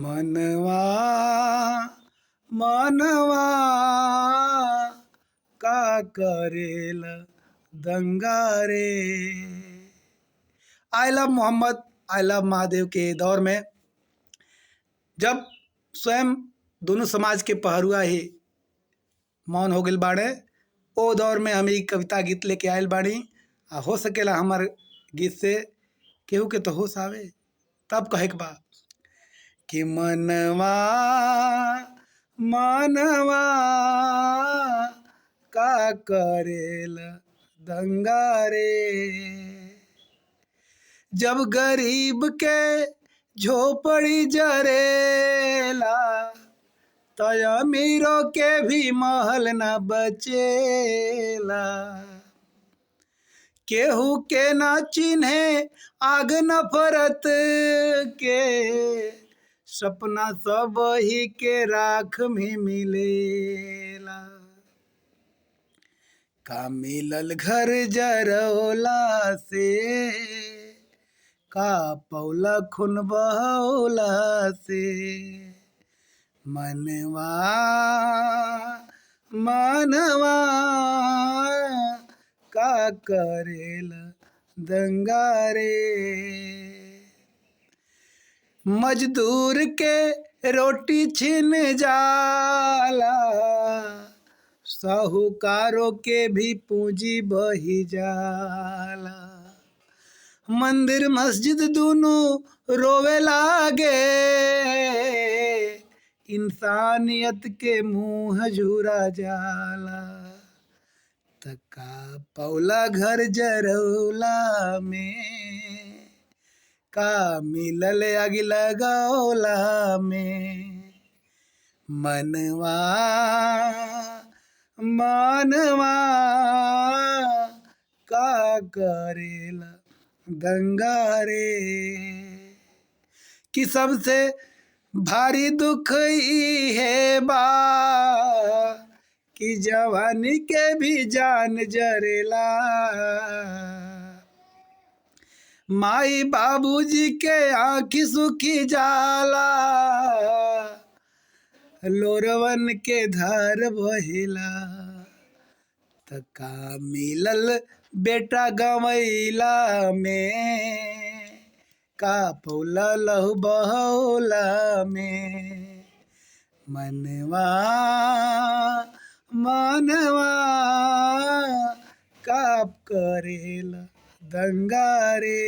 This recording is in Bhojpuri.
मनवा मनवा का करेल दंगा रे। I love Mohammad, I love Mahadev के दौर में जब स्वयं दोनों समाज के पहरुआ ही मौन हो गइल बाड़े, ओ दौर में हम कविता गीत लेके आयल बाड़ी। हो सकेला हमार गीत से केहू के तो होश आवे। तब कहे के बा कि मनवा मनवा का करेल दंगा रे। जब गरीब के झोपड़ी जरेला तो अमीरों के भी महल न बचेला। केहू के ना चिन्हे आग नफरत के, सपना सब ही के राख में मिलेला। का मिलल घर जरौला से, का पौला खून बहौला से। मनवा मनवा का करेल दंगा रे। मजदूर के रोटी छिन जाला, साहूकारों के भी पूंजी बही जाला। मंदिर मस्जिद दोनों रोवे लागे, इंसानियत के मुंह झुरा जाला। तका पौला घर जरौला में, का मिलल आग लगौला में। मनवा मनवा का करेल दंगा रे। कि सबसे भारी दुख ई है बा, कि जवानी के भी जान जरेला। माई बाबूजी के आँखी सुखी जाला, लोरवन के धार बहेला। तका मिलल बेटा गवैला में, का पौला लहू बहौला में। मनवा मनवा का करेल दंगा रे।